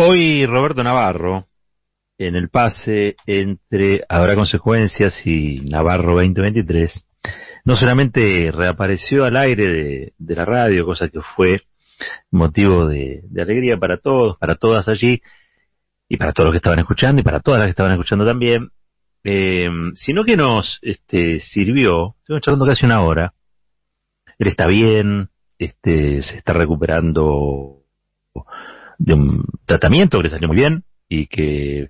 Hoy Roberto Navarro, en el pase entre Habrá Consecuencias y Navarro 2023, no solamente reapareció al aire de la radio, cosa que fue motivo de alegría para todos, para todas allí, y para todos los que estaban escuchando, y para todas las que estaban escuchando también, sino que nos sirvió, estuvimos charlando casi una hora. Él está bien, se está recuperando de un tratamiento que le salió muy bien y que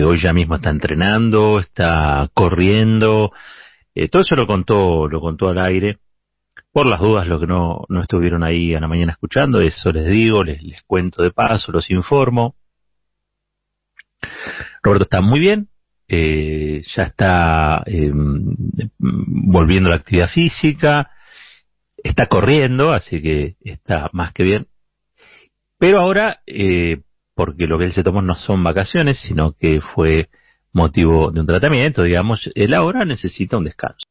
hoy ya mismo está entrenando, está corriendo. Todo eso lo contó al aire. Por las dudas, los que no estuvieron ahí a la mañana escuchando, eso les digo, les cuento de paso, los informo. Roberto está muy bien, ya está volviendo a la actividad física, está corriendo, así que está más que bien. Pero ahora, porque lo que él se tomó no son vacaciones, sino que fue motivo de un tratamiento, digamos, él ahora necesita un descanso,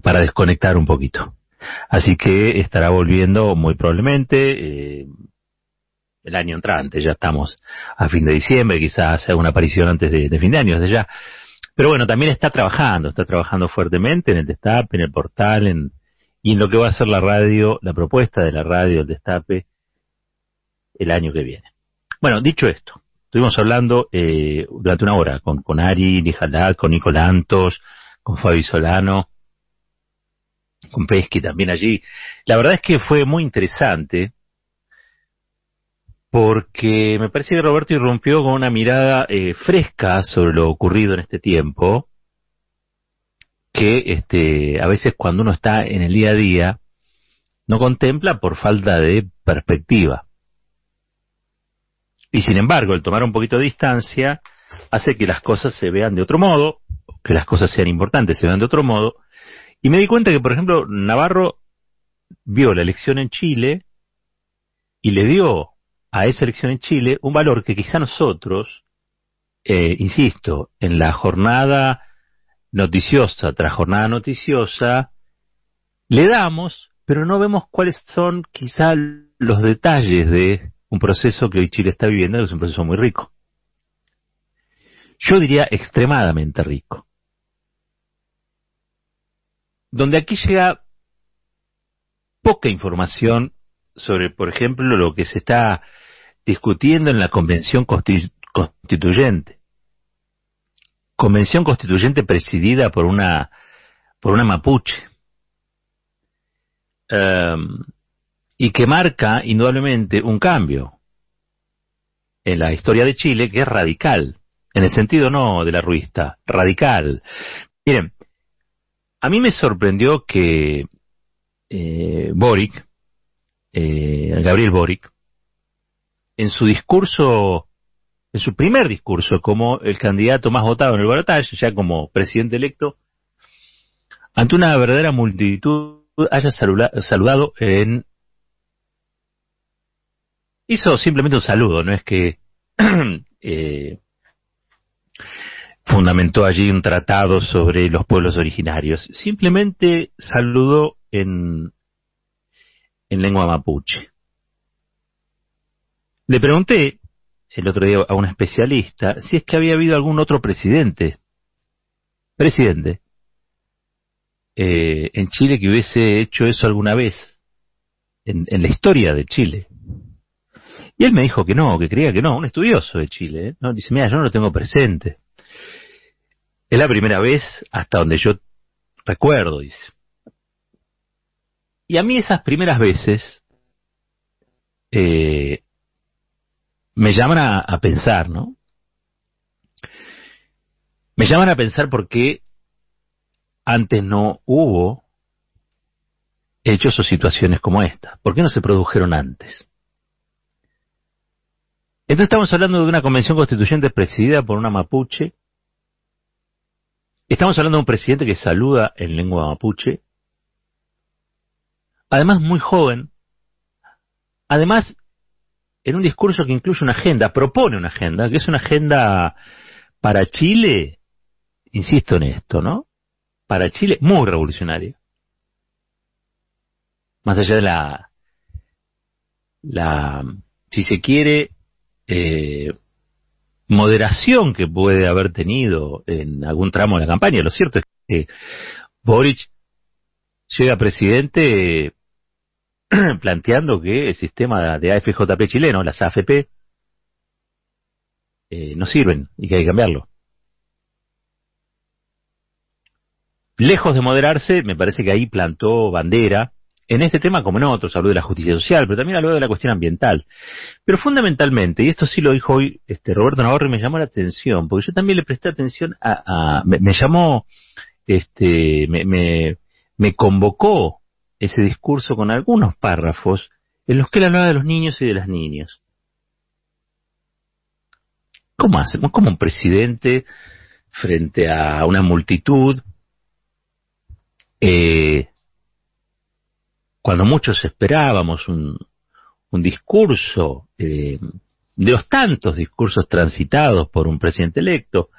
para desconectar un poquito. Así que estará volviendo muy probablemente el año entrante, ya estamos a fin de diciembre, quizás haga una aparición antes de fin de año, desde ya. Pero bueno, también está trabajando fuertemente en el Destape, en el portal, y en lo que va a ser la radio, la propuesta de la radio, el Destape, el año que viene. Bueno, dicho esto, estuvimos hablando durante una hora con Ari Nijalat, con Nicolás Antos, con Fabi Solano, con Pesky también allí. La verdad es que fue muy interesante, porque me parece que Roberto irrumpió con una mirada fresca sobre lo ocurrido en este tiempo, que a veces cuando uno está en el día a día no contempla por falta de perspectiva. Y sin embargo, el tomar un poquito de distancia hace que las cosas se vean de otro modo, que las cosas sean importantes, se vean de otro modo. Y me di cuenta que, por ejemplo, Navarro vio la elección en Chile y le dio a esa elección en Chile un valor que quizá nosotros, insisto, en la jornada noticiosa tras jornada noticiosa, le damos, pero no vemos cuáles son quizá los detalles de un proceso que hoy Chile está viviendo, que es un proceso muy rico. Yo diría extremadamente rico. Donde aquí llega poca información sobre, por ejemplo, lo que se está discutiendo en la Convención Constituyente. Convención Constituyente presidida por una mapuche. Y que marca indudablemente un cambio en la historia de Chile que es radical, en el sentido no de la ruista, radical. Miren, a mí me sorprendió que Boric, Gabriel Boric, en su discurso, en su primer discurso como el candidato más votado en el balotaje, ya como presidente electo, ante una verdadera multitud, haya saludado hizo simplemente un saludo, no es que fundamentó allí un tratado sobre los pueblos originarios, simplemente saludó en lengua mapuche. Le pregunté el otro día a un especialista si es que había habido algún otro presidente en Chile que hubiese hecho eso alguna vez en la historia de Chile. Y él me dijo que no, que creía que no, un estudioso de Chile, ¿no? Dice, mira, yo no lo tengo presente. Es la primera vez hasta donde yo recuerdo, dice. Y a mí esas primeras veces me llaman a pensar, ¿no? Me llaman a pensar por qué antes no hubo hechos o situaciones como esta. ¿Por qué no se produjeron antes? Entonces estamos hablando de una convención constituyente presidida por una mapuche. Estamos hablando de un presidente que saluda en lengua mapuche. Además muy joven. Además en un discurso que incluye una agenda, propone una agenda, que es una agenda para Chile, insisto en esto, ¿no? Para Chile muy revolucionaria. Más allá de la si se quiere, moderación que puede haber tenido en algún tramo de la campaña. Lo cierto es que Boric llega presidente planteando que el sistema de AFJP chileno, las AFP, no sirven y que hay que cambiarlo. Lejos de moderarse, me parece que ahí plantó bandera, en este tema como en otros, habló de la justicia social, pero también habló de la cuestión ambiental. Pero fundamentalmente, y esto sí lo dijo hoy Roberto Navarro y me llamó la atención, porque yo también le presté atención me llamó, me convocó ese discurso con algunos párrafos en los que él hablaba de los niños y de las niñas. ¿Cómo hacemos? ¿Cómo un presidente frente a una multitud, cuando muchos esperábamos un discurso, de los tantos discursos transitados por un presidente electo,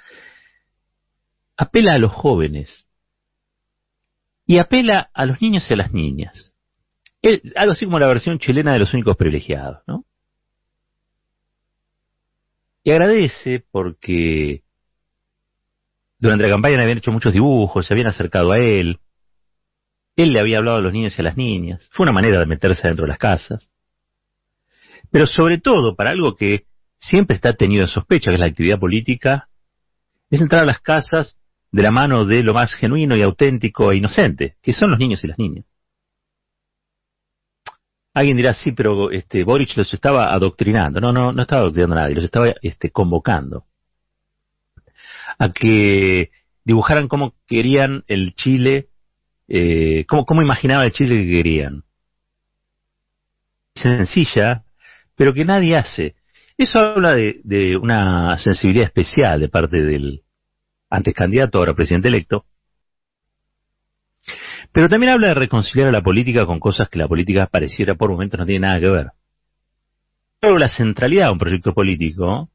apela a los jóvenes y apela a los niños y a las niñas? Algo así como la versión chilena de Los Únicos Privilegiados, ¿no? Y agradece porque durante la campaña le habían hecho muchos dibujos, se habían acercado a él le había hablado a los niños y a las niñas, fue una manera de meterse dentro de las casas. Pero sobre todo, para algo que siempre está tenido en sospecha, que es la actividad política, es entrar a las casas de la mano de lo más genuino y auténtico e inocente, que son los niños y las niñas. Alguien dirá, sí, pero Boric los estaba adoctrinando. No estaba adoctrinando a nadie, los estaba convocando a que dibujaran cómo querían el Chile, cómo imaginaba el Chile que querían. Sencilla, pero que nadie hace. Eso habla de una sensibilidad especial de parte del antes candidato, ahora presidente electo. Pero también habla de reconciliar a la política con cosas que la política pareciera por momentos no tiene nada que ver. Pero la centralidad de un proyecto político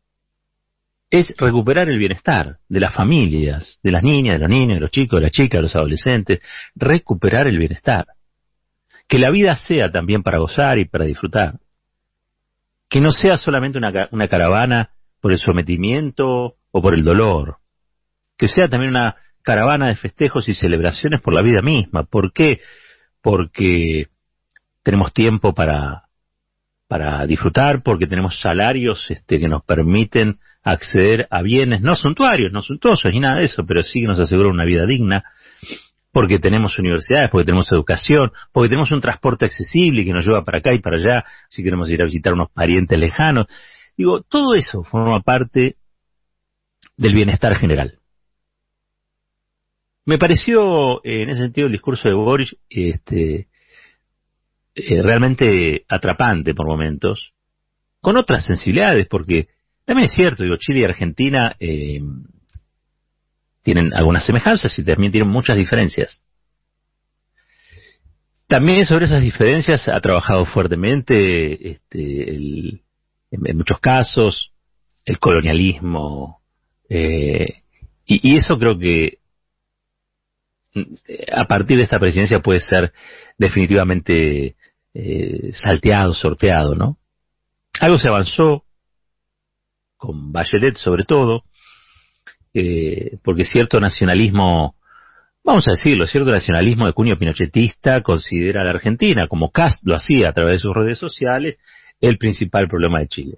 es recuperar el bienestar de las familias, de las niñas, de los niños, de los chicos, de las chicas, de los adolescentes, recuperar el bienestar. Que la vida sea también para gozar y para disfrutar. Que no sea solamente una caravana por el sometimiento o por el dolor. Que sea también una caravana de festejos y celebraciones por la vida misma. ¿Por qué? Porque tenemos tiempo para disfrutar, porque tenemos salarios que nos permiten acceder a bienes no suntuarios, no suntuosos ni nada de eso, pero sí que nos aseguran una vida digna, porque tenemos universidades, porque tenemos educación, porque tenemos un transporte accesible que nos lleva para acá y para allá, si queremos ir a visitar unos parientes lejanos. Digo, todo eso forma parte del bienestar general. Me pareció, en ese sentido, el discurso de Boric realmente atrapante por momentos, con otras sensibilidades, porque también es cierto, Chile y Argentina tienen algunas semejanzas y también tienen muchas diferencias. También sobre esas diferencias ha trabajado fuertemente, en muchos casos, el colonialismo, y eso creo que a partir de esta presidencia puede ser definitivamente salteado, sorteado, ¿no? Algo se avanzó, con Bachelet sobre todo, porque cierto nacionalismo, vamos a decirlo, cierto nacionalismo de cuño pinochetista considera a la Argentina, como Kast lo hacía a través de sus redes sociales, el principal problema de Chile.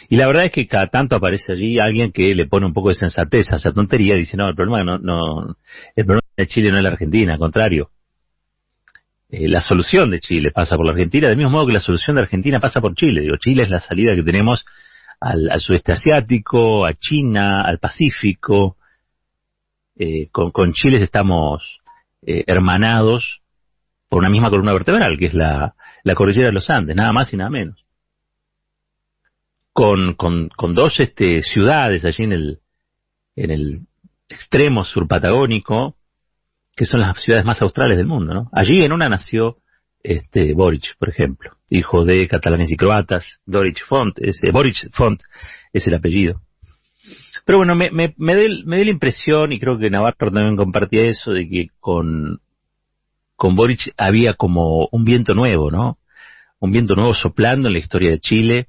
Y la verdad es que cada tanto aparece allí alguien que le pone un poco de sensatez a esa tontería y dice, no, el problema el problema de Chile no es la Argentina, al contrario. La solución de Chile pasa por la Argentina, del mismo modo que la solución de Argentina pasa por Chile. Digo, Chile es la salida que tenemos al sudeste asiático, a China, al Pacífico. Con Chile estamos hermanados por una misma columna vertebral, que es la cordillera de los Andes, nada más y nada menos. Con dos ciudades allí en el extremo sur patagónico, que son las ciudades más australes del mundo, ¿no? Allí en una nació Boric, por ejemplo, hijo de catalanes y croatas. Boric Font es el apellido. Pero bueno, me dio la impresión, y creo que Navarro también compartía eso, de que con Boric había como un viento nuevo, ¿no? un viento nuevo soplando en la historia de Chile,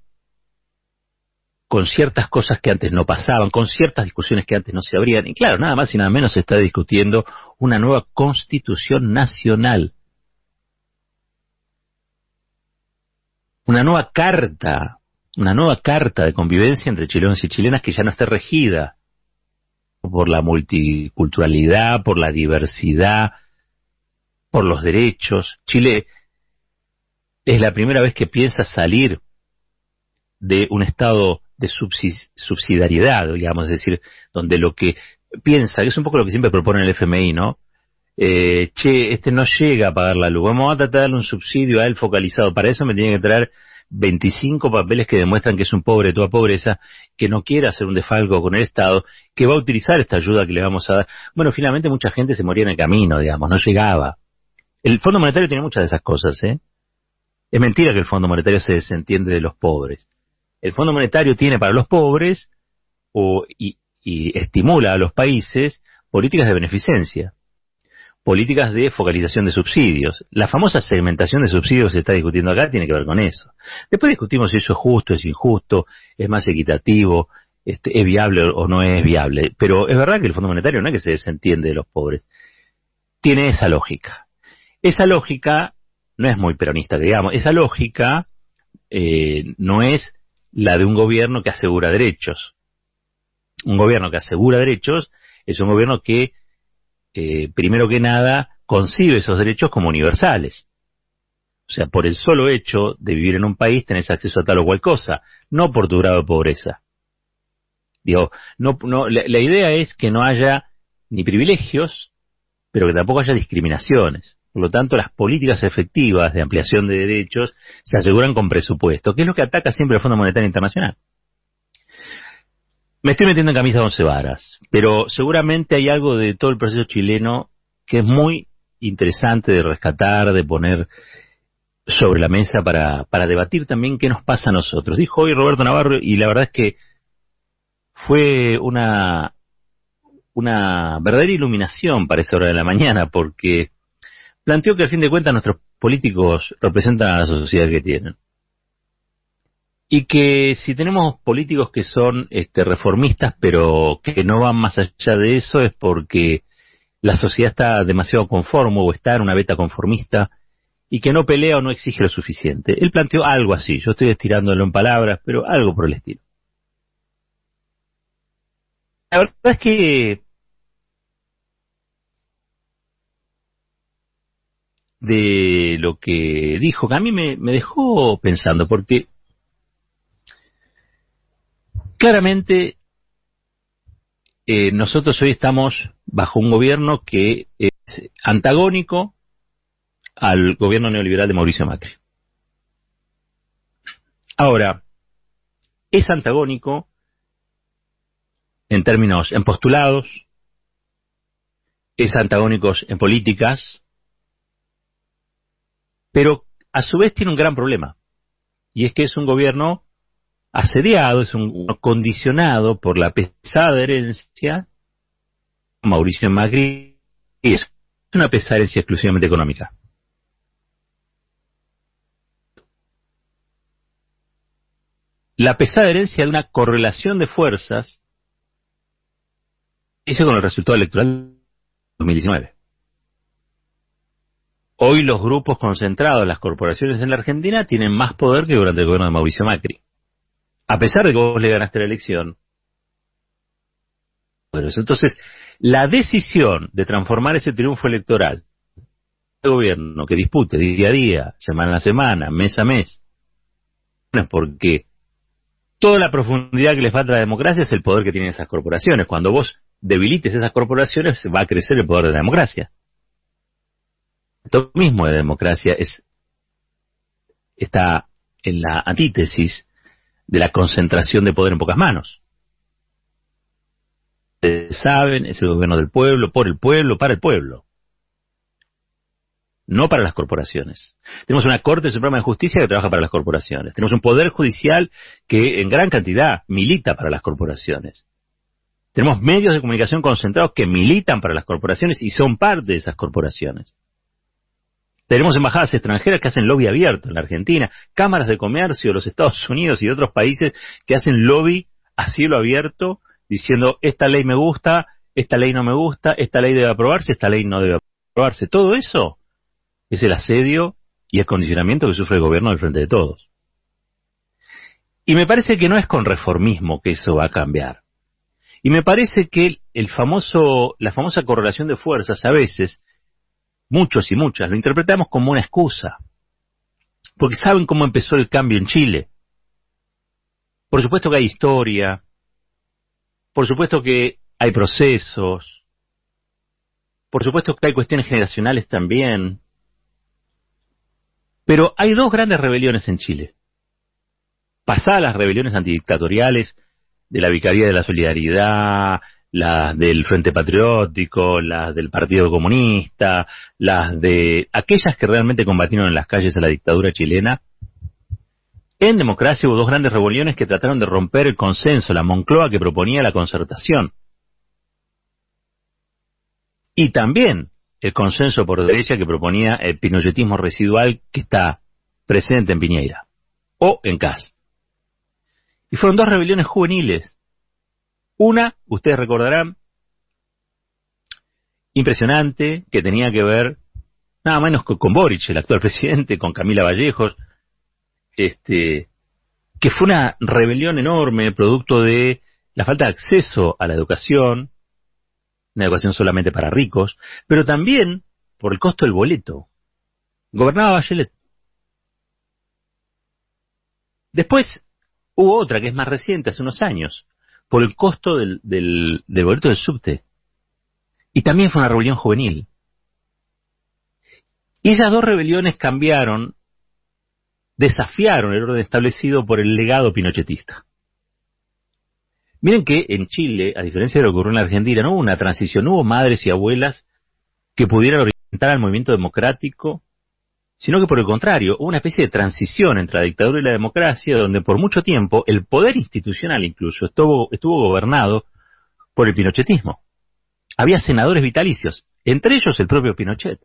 con ciertas cosas que antes no pasaban, con ciertas discusiones que antes no se abrían. Y claro, nada más y nada menos se está discutiendo una nueva constitución nacional, una nueva carta de convivencia entre chilenos y chilenas que ya no esté regida por la multiculturalidad, por la diversidad, por los derechos. Chile es la primera vez que piensa salir de un estado de subsidiariedad, digamos, es decir, donde lo que piensa, que es un poco lo que siempre propone el FMI, ¿no? Este no llega a pagar la luz, vamos a tratar de darle un subsidio a él focalizado, para eso me tienen que traer 25 papeles que demuestran que es un pobre de toda pobreza, que no quiere hacer un desfalco con el Estado, que va a utilizar esta ayuda que le vamos a dar. Bueno, finalmente mucha gente se moría en el camino, digamos, no llegaba. El Fondo Monetario tiene muchas de esas cosas, ¿eh? Es mentira que el Fondo Monetario se desentiende de los pobres. El Fondo Monetario tiene para los pobres y estimula a los países políticas de beneficencia, políticas de focalización de subsidios. La famosa segmentación de subsidios que se está discutiendo acá tiene que ver con eso. Después discutimos si eso es justo, es injusto, es más equitativo, es viable o no es viable. Pero es verdad que el Fondo Monetario no es que se desentiende de los pobres. Tiene esa lógica. Esa lógica no es muy peronista, que digamos. Esa lógica no es la de un gobierno que asegura derechos. Un gobierno que asegura derechos es un gobierno que primero que nada, concibe esos derechos como universales. O sea, por el solo hecho de vivir en un país tenés acceso a tal o cual cosa, no por tu grado de pobreza. Digo, la idea es que no haya ni privilegios, pero que tampoco haya discriminaciones. Por lo tanto, las políticas efectivas de ampliación de derechos se aseguran con presupuesto, que es lo que ataca siempre el Fondo Monetario Internacional. Me estoy metiendo en camisa de 11 varas, pero seguramente hay algo de todo el proceso chileno que es muy interesante de rescatar, de poner sobre la mesa para debatir también qué nos pasa a nosotros. Dijo hoy Roberto Navarro, y la verdad es que fue una verdadera iluminación para esa hora de la mañana, porque planteó que al fin de cuentas nuestros políticos representan a la sociedad que tienen. Y que si tenemos políticos que son reformistas, pero que no van más allá de eso, es porque la sociedad está demasiado conforme o está en una beta conformista y que no pelea o no exige lo suficiente. Él planteó algo así, yo estoy estirándolo en palabras, pero algo por el estilo. La verdad es que de lo que dijo, que a mí me dejó pensando, porque claramente nosotros hoy estamos bajo un gobierno que es antagónico al gobierno neoliberal de Mauricio Macri. Ahora, es antagónico en términos, en postulados, es antagónico en políticas, pero a su vez tiene un gran problema, y es que es un gobierno asediado, es un condicionado por la pesada herencia de Mauricio Macri, y es una pesada herencia exclusivamente económica. La pesada herencia de una correlación de fuerzas hizo con el resultado electoral de 2019. Hoy los grupos concentrados en las corporaciones en la Argentina tienen más poder que durante el gobierno de Mauricio Macri. A pesar de que vos le ganaste la elección. Entonces, la decisión de transformar ese triunfo electoral el gobierno que dispute día a día, semana a semana, mes a mes, es porque toda la profundidad que le falta a la democracia es el poder que tienen esas corporaciones. Cuando vos debilites esas corporaciones, va a crecer el poder de la democracia. Esto mismo de democracia está en la antítesis de la concentración de poder en pocas manos. Ustedes saben, es el gobierno del pueblo, por el pueblo, para el pueblo. No para las corporaciones. Tenemos una Corte Suprema de Justicia que trabaja para las corporaciones. Tenemos un Poder Judicial que en gran cantidad milita para las corporaciones. Tenemos medios de comunicación concentrados que militan para las corporaciones y son parte de esas corporaciones. Tenemos embajadas extranjeras que hacen lobby abierto en la Argentina, cámaras de comercio de los Estados Unidos y de otros países que hacen lobby a cielo abierto diciendo esta ley me gusta, esta ley no me gusta, esta ley debe aprobarse, esta ley no debe aprobarse. Todo eso es el asedio y el condicionamiento que sufre el gobierno del Frente de Todos. Y me parece que no es con reformismo que eso va a cambiar. Y me parece que la famosa correlación de fuerzas a veces, muchos y muchas, lo interpretamos como una excusa. Porque saben cómo empezó el cambio en Chile. Por supuesto que hay historia, por supuesto que hay procesos, por supuesto que hay cuestiones generacionales también, pero hay dos grandes rebeliones en Chile. Pasadas las rebeliones antidictatoriales de la Vicaría de la Solidaridad, las del Frente Patriótico, las del Partido Comunista, las de aquellas que realmente combatieron en las calles a la dictadura chilena, en democracia hubo dos grandes rebeliones que trataron de romper el consenso, la Moncloa que proponía la concertación. Y también el consenso por derecha que proponía el pinochetismo residual que está presente en Piñera o en Kast. Y fueron dos rebeliones juveniles. Una, ustedes recordarán, impresionante, que tenía que ver nada menos que con Boric, el actual presidente, con Camila Vallejos, que fue una rebelión enorme, producto de la falta de acceso a la educación, una educación solamente para ricos, pero también por el costo del boleto. Gobernaba Bachelet. Después hubo otra que es más reciente, hace unos años, por el costo del boleto del subte. Y también fue una rebelión juvenil. Y esas dos rebeliones cambiaron, desafiaron el orden establecido por el legado pinochetista. Miren que en Chile, a diferencia de lo que ocurrió en la Argentina, no hubo una transición, no hubo madres y abuelas que pudieran orientar al movimiento democrático, sino que por el contrario, hubo una especie de transición entre la dictadura y la democracia, donde por mucho tiempo el poder institucional incluso estuvo gobernado por el pinochetismo. Había senadores vitalicios, entre ellos el propio Pinochet.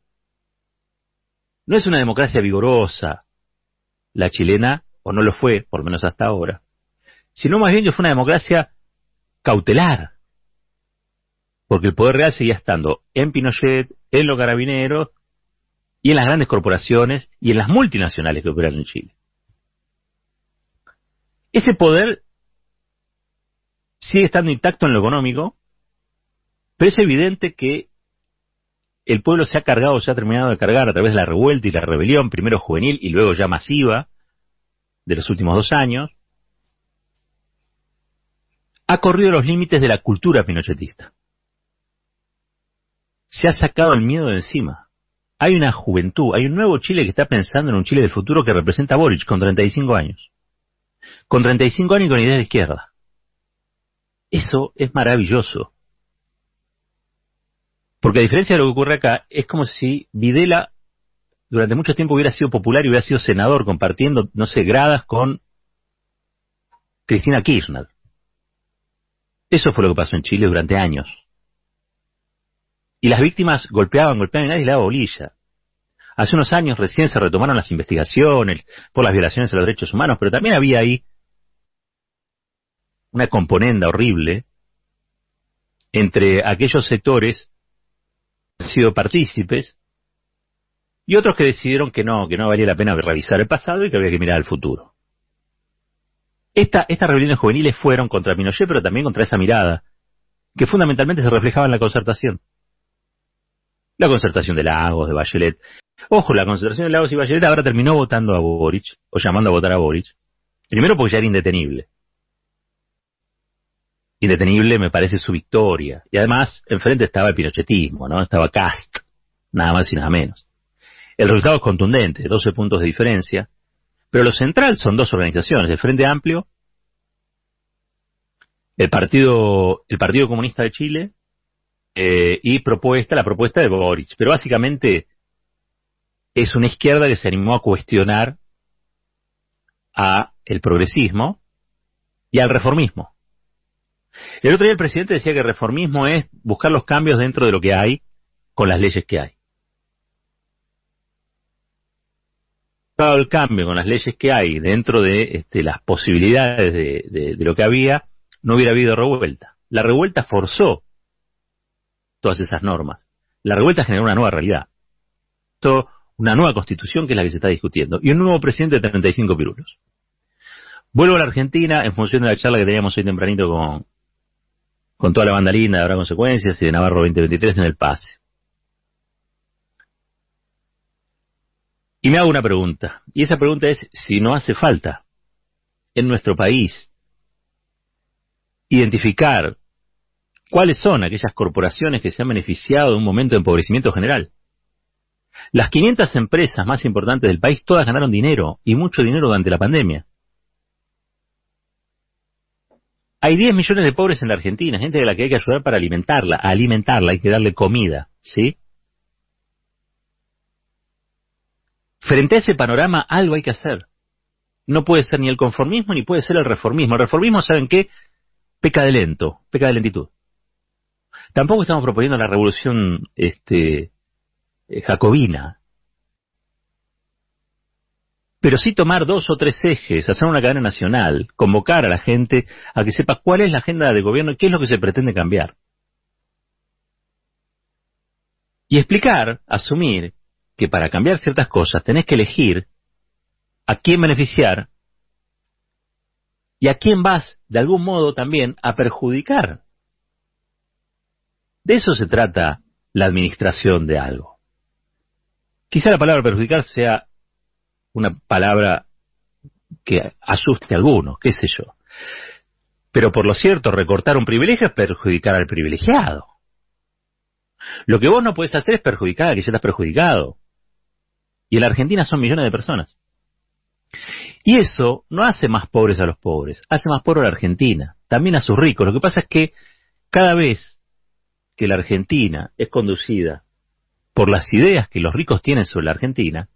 No es una democracia vigorosa la chilena, o no lo fue, por lo menos hasta ahora, sino más bien que fue una democracia cautelar, porque el poder real seguía estando en Pinochet, en los carabineros, y en las grandes corporaciones, y en las multinacionales que operan en Chile. Ese poder sigue estando intacto en lo económico, pero es evidente que el pueblo se ha terminado de cargar a través de la revuelta y la rebelión, primero juvenil y luego ya masiva, de los últimos 2 años, ha corrido los límites de la cultura pinochetista. Se ha sacado el miedo de encima. Hay una juventud, hay un nuevo Chile que está pensando en un Chile del futuro que representa a Boric con 35 años. Con 35 años y con ideas de izquierda. Eso es maravilloso. Porque a diferencia de lo que ocurre acá, es como si Videla durante mucho tiempo hubiera sido popular y hubiera sido senador compartiendo, no sé, gradas con Cristina Kirchner. Eso fue lo que pasó en Chile durante años. Y las víctimas golpeaban y nadie le daba bolilla. Hace unos años recién se retomaron las investigaciones por las violaciones a los derechos humanos, pero también había ahí una componenda horrible entre aquellos sectores que han sido partícipes y otros que decidieron que no valía la pena revisar el pasado y que había que mirar al futuro. Estas rebeliones juveniles fueron contra Pinochet, pero también contra esa mirada, que fundamentalmente se reflejaba en la concertación. La concertación de Lagos, de Bachelet. Ojo, la concertación de Lagos y Bachelet ahora terminó votando a Boric, o llamando a votar a Boric. Primero porque ya era indetenible. Indetenible me parece su victoria. Y además, enfrente estaba el pinochetismo, ¿no? Estaba Kast, nada más y nada menos. El resultado es contundente, 12 puntos de diferencia. Pero lo central son dos organizaciones, el Frente Amplio, el Partido Comunista de Chile y la propuesta de Boric. Pero básicamente es una izquierda que se animó a cuestionar a el progresismo y al reformismo. El otro día el presidente decía que el reformismo es buscar los cambios dentro de lo que hay con las leyes que hay. dado el cambio con las leyes que hay dentro de las posibilidades de lo que había, no hubiera habido revuelta. La revuelta forzó todas esas normas. La revuelta generó una nueva realidad. Una nueva constitución que es la que se está discutiendo. Y un nuevo presidente de 35 pirulos. Vuelvo a la Argentina en función de la charla que teníamos hoy tempranito con toda la banda linda de Habrá Consecuencias y de Navarro 2023 en el pase. Y me hago una pregunta. Y esa pregunta es si no hace falta en nuestro país identificar cuáles son aquellas corporaciones que se han beneficiado de un momento de empobrecimiento general. Las 500 empresas más importantes del país todas ganaron dinero, y mucho dinero durante la pandemia. Hay 10 millones de pobres en la Argentina, gente a la que hay que ayudar para alimentarla, hay que darle comida, ¿sí? Frente a ese panorama, algo hay que hacer. No puede ser ni el conformismo ni puede ser el reformismo. El reformismo, ¿saben qué? Peca de lento, peca de lentitud. Tampoco estamos proponiendo la revolución jacobina. Pero sí tomar 2 o 3 ejes, hacer una cadena nacional, convocar a la gente a que sepa cuál es la agenda de gobierno y qué es lo que se pretende cambiar. Y explicar, asumir, que para cambiar ciertas cosas tenés que elegir a quién beneficiar y a quién vas, de algún modo, también a perjudicar. De eso se trata la administración de algo. Quizá la palabra perjudicar sea una palabra que asuste a algunos, qué sé yo. Pero por lo cierto, recortar un privilegio es perjudicar al privilegiado. Lo que vos no podés hacer es perjudicar a que ya estás perjudicado. Y en la Argentina son millones de personas. Y eso no hace más pobres a los pobres, hace más pobre a la Argentina, también a sus ricos. Lo que pasa es que cada vez que la Argentina es conducida por las ideas que los ricos tienen sobre la Argentina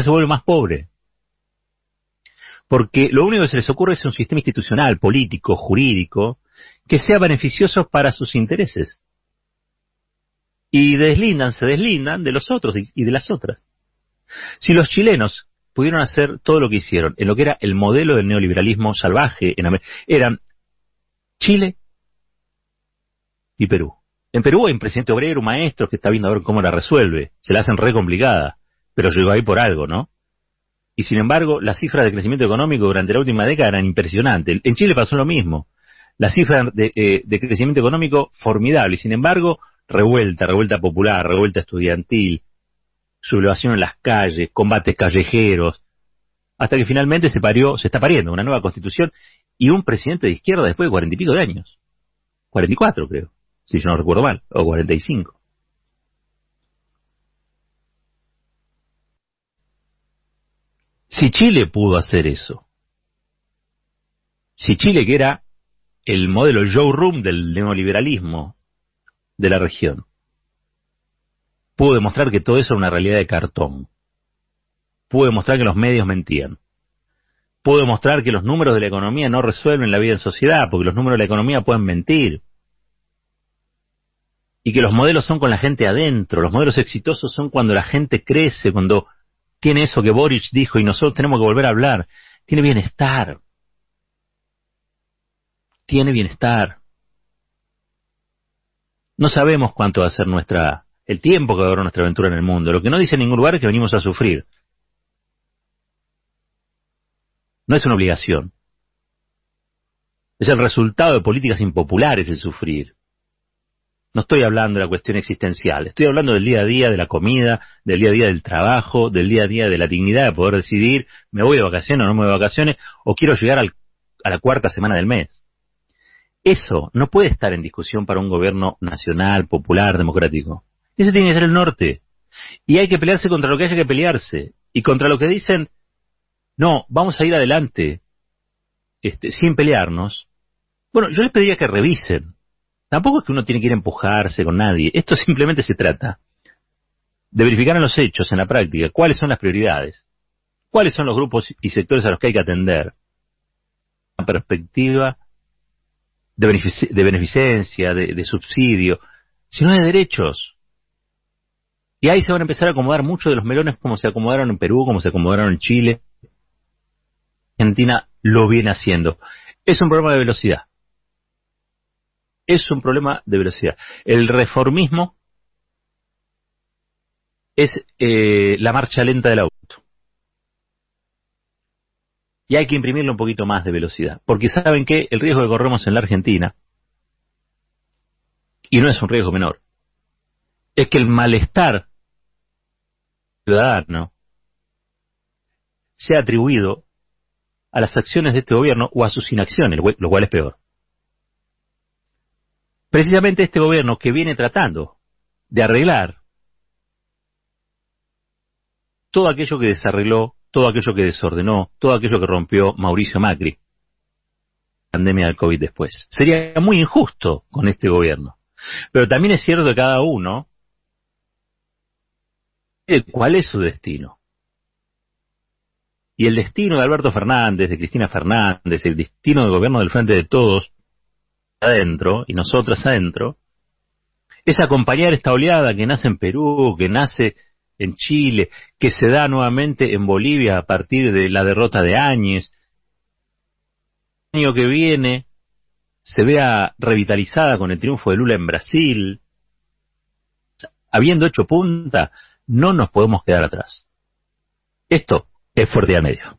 se vuelve más pobre. Porque lo único que se les ocurre es un sistema institucional, político, jurídico, que sea beneficioso para sus intereses. Y se deslindan de los otros y de las otras. Si los chilenos pudieron hacer todo lo que hicieron en lo que era el modelo del neoliberalismo salvaje, eran Chile y Perú. En Perú hay un presidente obrero, un maestro que está viendo a ver cómo la resuelve. Se la hacen re complicada, pero llegó ahí por algo, ¿no? Y sin embargo, las cifras de crecimiento económico durante la última década eran impresionantes. En Chile pasó lo mismo. Las cifras de crecimiento económico formidable. Y sin embargo, revuelta popular, revuelta estudiantil, sublevación en las calles, combates callejeros, hasta que finalmente se está pariendo una nueva constitución y un presidente de izquierda después de 40 y pico de años. 44 creo, si yo no recuerdo mal, o 45. Si Chile pudo hacer eso, si Chile, que era el modelo showroom del neoliberalismo de la región, pudo demostrar que todo eso era una realidad de cartón, pudo demostrar que los medios mentían, pudo demostrar que los números de la economía no resuelven la vida en sociedad, porque los números de la economía pueden mentir, y que los modelos son con la gente adentro, los modelos exitosos son cuando la gente crece, cuando tiene eso que Boric dijo y nosotros tenemos que volver a hablar, tiene bienestar. No sabemos cuánto va a ser el tiempo que va a durar nuestra aventura en el mundo. Lo que no dice en ningún lugar es que venimos a sufrir. No es una obligación. Es el resultado de políticas impopulares el sufrir. No estoy hablando de la cuestión existencial, estoy hablando del día a día de la comida, del día a día del trabajo, del día a día de la dignidad de poder decidir, me voy de vacaciones o no me voy de vacaciones, o quiero llegar a la 4ª semana del mes. Eso no puede estar en discusión para un gobierno nacional, popular, democrático. Ese tiene que ser el norte. Y hay que pelearse contra lo que haya que pelearse. Y contra lo que dicen, no, vamos a ir adelante sin pelearnos. Bueno, yo les pediría que revisen. Tampoco es que uno tiene que ir a empujarse con nadie. Esto simplemente se trata de verificar en los hechos, en la práctica, cuáles son las prioridades, cuáles son los grupos y sectores a los que hay que atender. Una perspectiva de beneficencia, de subsidio, sino de derechos. Y ahí se van a empezar a acomodar muchos de los melones como se acomodaron en Perú, como se acomodaron en Chile. Argentina lo viene haciendo. Es un problema de velocidad. Es un problema de velocidad. El reformismo es la marcha lenta del auto. Y hay que imprimirle un poquito más de velocidad. Porque saben que el riesgo que corremos en la Argentina, y no es un riesgo menor, es que el malestar ciudadano sea atribuido a las acciones de este gobierno o a sus inacciones, lo cual es peor. Precisamente este gobierno que viene tratando de arreglar todo aquello que desarregló, todo aquello que desordenó, todo aquello que rompió Mauricio Macri, pandemia del COVID después. Sería muy injusto con este gobierno. Pero también es cierto que cada uno sabe cuál es su destino. Y el destino de Alberto Fernández, de Cristina Fernández, el destino del gobierno del Frente de Todos adentro, y nosotras adentro, es acompañar esta oleada que nace en Perú, que nace en Chile, que se da nuevamente en Bolivia a partir de la derrota de Áñez. El año que viene se vea revitalizada con el triunfo de Lula en Brasil. Habiendo hecho punta, no nos podemos quedar atrás. Esto es Fuerte y al Medio.